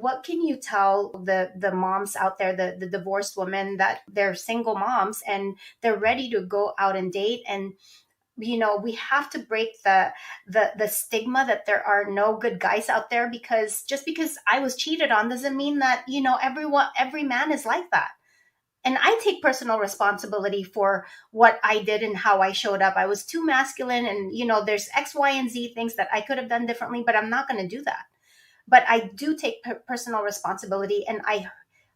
what can you tell the moms out there, the divorced women, that they're single moms and they're ready to go out and date? And we have to break the stigma that there are no good guys out there, because just because I was cheated on doesn't mean that every man is like that. And I take personal responsibility for what I did and how I showed up. I was too masculine, and there's X, Y, and Z things that I could have done differently, but I'm not going to do that. But I do take personal responsibility, and I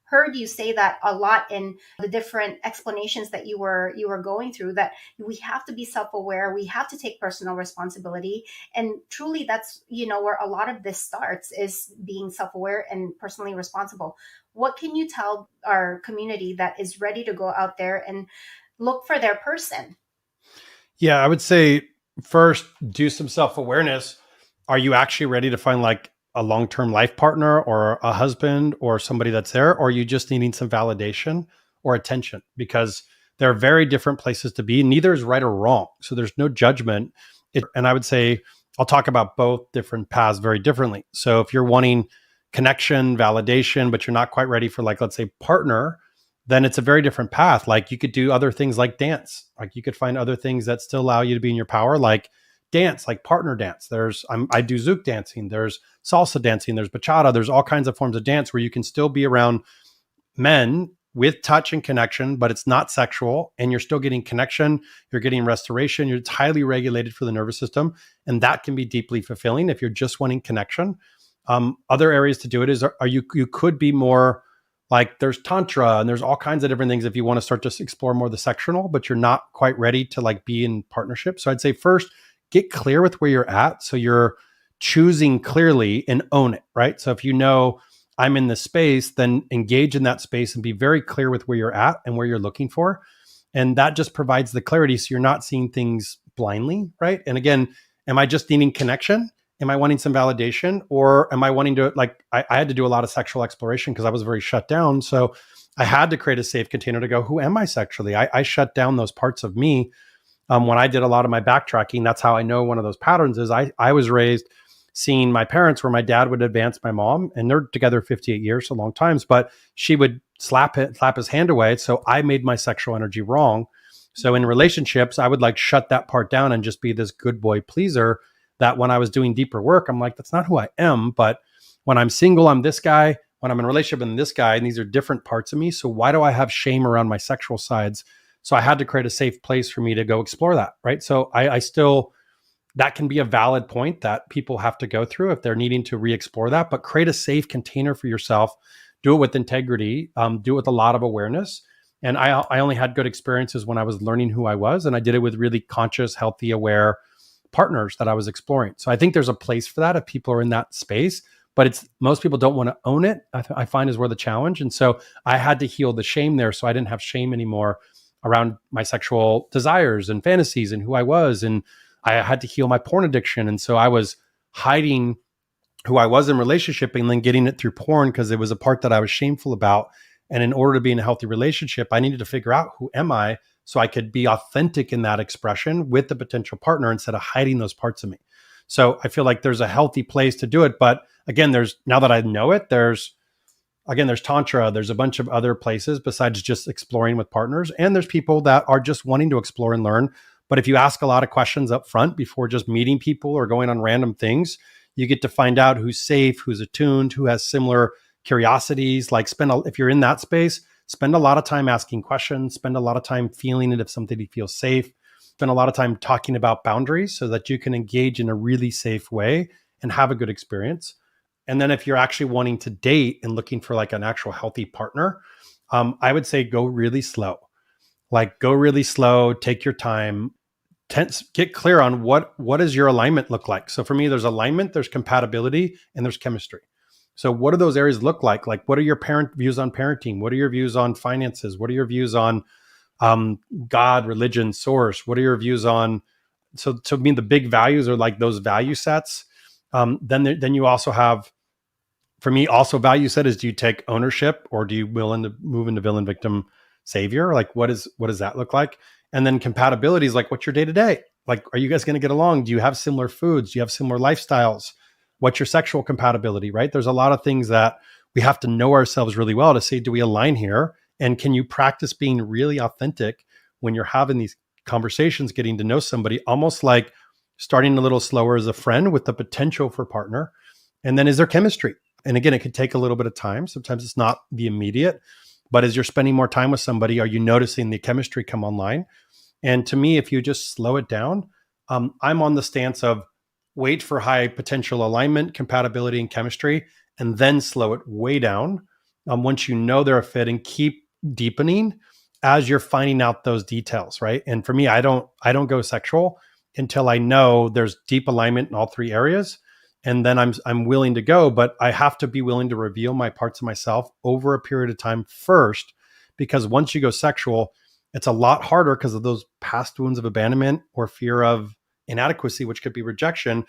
heard you say that a lot in the different explanations that you were going through, that we have to be self-aware, we have to take personal responsibility. And truly, that's where a lot of this starts, is being self-aware and personally responsible. What can you tell our community that is ready to go out there and look for their person? Yeah, I would say first, do some self-awareness. Are you actually ready to find like a long-term life partner or a husband or somebody that's there? Or are you just needing some validation or attention? Because there are very different places to be. Neither is right or wrong. So there's no judgment. And I would say, I'll talk about both different paths very differently. So if you're wanting connection, validation, but you're not quite ready for, like, let's say partner, then it's a very different path. Like you could do other things like dance. Like you could find other things that still allow you to be in your power, like dance, like partner dance. I do Zouk dancing. There's salsa dancing. There's bachata. There's all kinds of forms of dance where you can still be around men with touch and connection, but it's not sexual, and you're still getting connection. You're getting restoration. It's highly regulated for the nervous system, and that can be deeply fulfilling if you're just wanting connection. Other areas to do it is, you could be more like, there's tantra and there's all kinds of different things if you want to start to explore more the sectional, but you're not quite ready to like be in partnership. So I'd say first, get clear with where you're at. So you're choosing clearly and own it, right? So if I'm in this space, then engage in that space and be very clear with where you're at and where you're looking for. And that just provides the clarity. So you're not seeing things blindly, right? And again, am I just needing connection? Am I wanting some validation? Or am I wanting to, like, I had to do a lot of sexual exploration because I was very shut down. So I had to create a safe container to go, who am I sexually? I shut down those parts of me. When I did a lot of my backtracking, that's how I know one of those patterns is I was raised seeing my parents, where my dad would advance my mom, and they're together 58 years, so long times, but she would slap his hand away. So I made my sexual energy wrong. So in relationships, I would like shut that part down and just be this good boy pleaser, that when I was doing deeper work, I'm like, that's not who I am. But when I'm single, I'm this guy. When I'm in a relationship, I'm this guy. And these are different parts of me. So why do I have shame around my sexual sides? So I had to create a safe place for me to go explore that, right? So I still, that can be a valid point that people have to go through if they're needing to re-explore that, but create a safe container for yourself. Do it with integrity, do it with a lot of awareness. And I only had good experiences when I was learning who I was, and I did it with really conscious, healthy, aware partners that I was exploring. So I think there's a place for that if people are in that space, but most people don't want to own it, I find, is where the challenge. And so I had to heal the shame there, so I didn't have shame anymore around my sexual desires and fantasies and who I was. And I had to heal my porn addiction. And so I was hiding who I was in relationship and then getting it through porn because it was a part that I was shameful about. And in order to be in a healthy relationship, I needed to figure out, who am I, so I could be authentic in that expression with the potential partner instead of hiding those parts of me. So I feel like there's a healthy place to do it. But again, now that I know it, there's tantra, there's a bunch of other places besides just exploring with partners. And there's people that are just wanting to explore and learn. But if you ask a lot of questions up front before just meeting people or going on random things, you get to find out who's safe, who's attuned, who has similar curiosities. Like if you're in that space, spend a lot of time asking questions, spend a lot of time feeling it if somebody feels safe, spend a lot of time talking about boundaries so that you can engage in a really safe way and have a good experience. And then if you're actually wanting to date and looking for like an actual healthy partner, I would say go really slow. Like go really slow, take your time, get clear on what does your alignment look like. So for me, there's alignment, there's compatibility, and there's chemistry. So what do those areas look like? Like, what are your views on parenting? What are your views on finances? What are your views on God, religion, source? What are your views on? So to me, the big values are like those value sets. Then you also have, for me, also value set is, do you take ownership or do you willing to move into villain, victim, savior? Like, what does that look like? And then compatibility is like, what's your day to day? Like, are you guys going to get along? Do you have similar foods? Do you have similar lifestyles? what's your sexual compatibility, right? There's a lot of things that we have to know ourselves really well to say, do we align here? And can you practice being really authentic when you're having these conversations, getting to know somebody, almost like starting a little slower as a friend with the potential for partner? And then is there chemistry? And again, it could take a little bit of time. Sometimes it's not the immediate, but as you're spending more time with somebody, are you noticing the chemistry come online? And to me, if you just slow it down, I'm on the stance of wait for high potential alignment, compatibility, and chemistry, and then slow it way down. Once you know they're a fit, and keep deepening as you're finding out those details, right? And for me, I don't go sexual until I know there's deep alignment in all three areas, and then I'm willing to go. But I have to be willing to reveal my parts of myself over a period of time first, because once you go sexual, it's a lot harder because of those past wounds of abandonment or fear of inadequacy, which could be rejection.